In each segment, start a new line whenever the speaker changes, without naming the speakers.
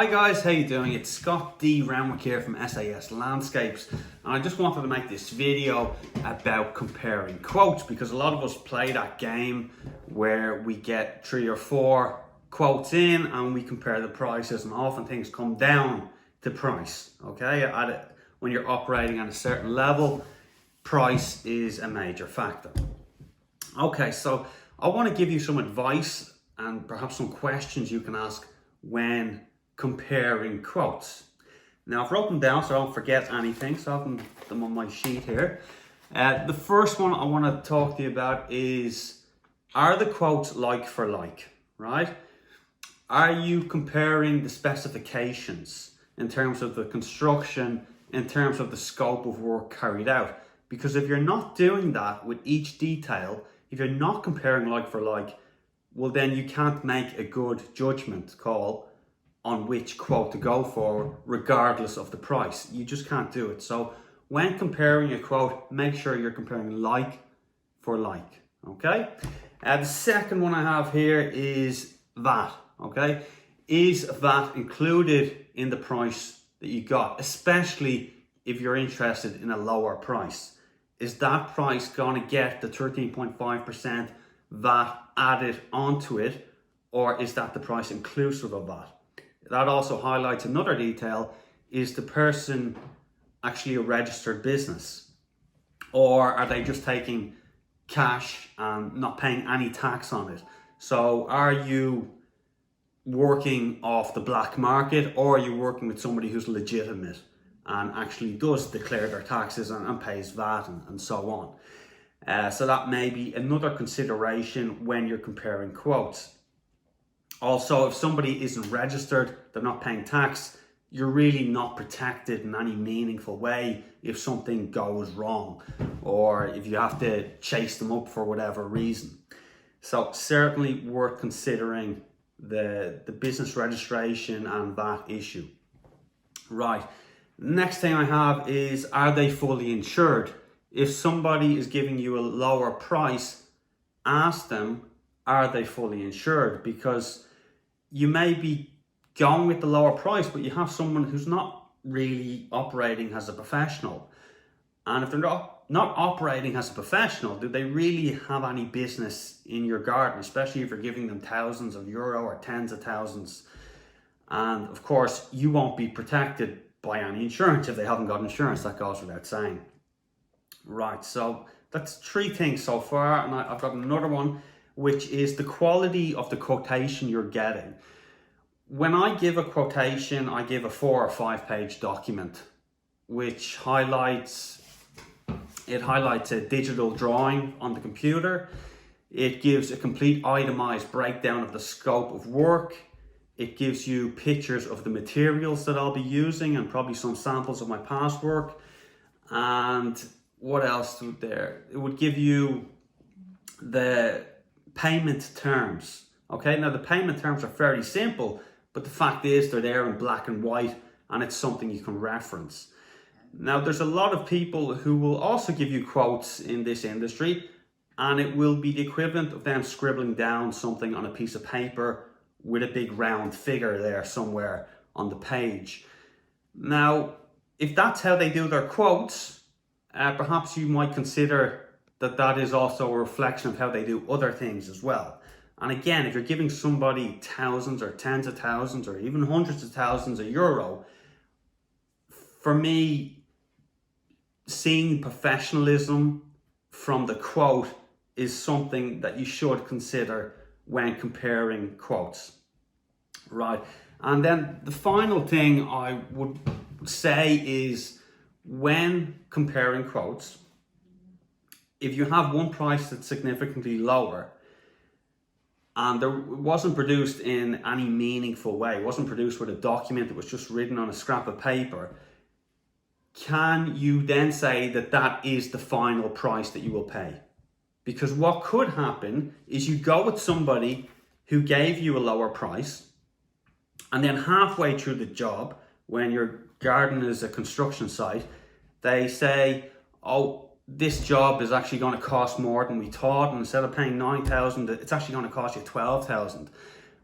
Hi guys, how you doing? It's Scott D. Renwick here from SAS Landscapes, and I just wanted to make this video about comparing quotes because a lot of us play that game where we get 3 or 4 quotes in and we compare the prices, and often things come down to price. Okay, when you're operating at a certain level, price is a major factor. Okay, so I want to give you some advice and perhaps some questions you can ask when comparing quotes. Now I've written them down so I don't forget anything, so I have them on my sheet here. The first one I want to talk to you about is, are the quotes like for like, right? Are you comparing the specifications in terms of the construction, in terms of the scope of work carried out? Because if you're not doing that with each detail, if you're not comparing like for like, well then you can't make a good judgment call on which quote to go for regardless of the price. You just can't do it. So when comparing a quote, make sure you're comparing like for like, okay? The second one I have here is VAT, okay? Is VAT included in the price that you got, especially if you're interested in a lower price? Is that price going to get the 13.5% VAT added onto it, or is that the price inclusive of VAT? That also highlights another detail. Is the person actually a registered business, or are they just taking cash and not paying any tax on it? So are you working off the black market, or are you working with somebody who's legitimate and actually does declare their taxes and pays VAT and so on? So that may be another consideration when you're comparing quotes. Also, if somebody isn't registered, they're not paying tax, you're really not protected in any meaningful way if something goes wrong, or if you have to chase them up for whatever reason. So certainly worth considering the business registration and that issue. Right, next thing I have is, are they fully insured? If somebody is giving you a lower price, ask them, are they fully insured? Because you may be going with the lower price, but you have someone who's not really operating as a professional. And if they're not operating as a professional, do they really have any business in your garden, especially if you're giving them thousands of euro or tens of thousands? And of course, you won't be protected by any insurance if they haven't got insurance. That goes without saying. Right, so that's 3 things so far, and I've got another one, which is the quality of the quotation you're getting. When I give a quotation, I give a 4 or 5 page document, which highlights a digital drawing on the computer. It gives a complete itemized breakdown of the scope of work. It gives you pictures of the materials that I'll be using and probably some samples of my past work. And what else would there? It would give you the payment terms. Okay, now the payment terms are fairly simple, but the fact is they're there in black and white, and it's something you can reference. Now there's a lot of people who will also give you quotes in this industry, and it will be the equivalent of them scribbling down something on a piece of paper with a big round figure there somewhere on the page. Now, if that's how they do their quotes, perhaps you might consider that is also a reflection of how they do other things as well. And again, if you're giving somebody thousands or tens of thousands or even hundreds of thousands of euro, for me, seeing professionalism from the quote is something that you should consider when comparing quotes. Right, and then the final thing I would say is, when comparing quotes, if you have one price that's significantly lower and it wasn't produced in any meaningful way, it wasn't produced with a document, it was just written on a scrap of paper, can you then say that that is the final price that you will pay? Because what could happen is you go with somebody who gave you a lower price, and then halfway through the job, when your garden is a construction site, they say, oh, this job is actually going to cost more than we thought, and instead of paying 9,000, it's actually going to cost you 12,000.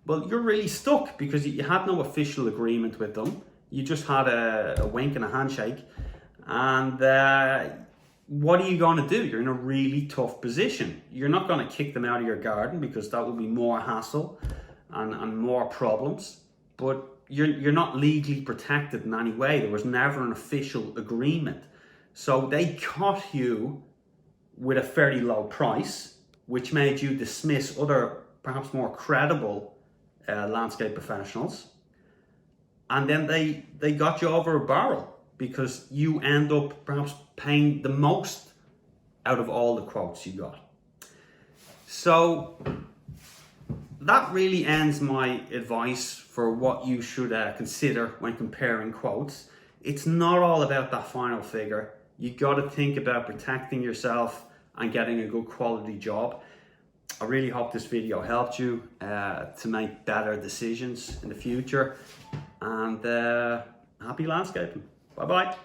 well, you're really stuck because you had no official agreement with them. You just had a wink and a handshake. And what are you going to do? You're in a really tough position. You're not going to kick them out of your garden because that will be more hassle and more problems. But you're not legally protected in any way. There was never an official agreement. So they caught you with a fairly low price, which made you dismiss other, perhaps more credible landscape professionals. And then they got you over a barrel because you end up perhaps paying the most out of all the quotes you got. So that really ends my advice for what you should consider when comparing quotes. It's not all about that final figure. You got to think about protecting yourself and getting a good quality job. I really hope this video helped you to make better decisions in the future. And happy landscaping. Bye-bye.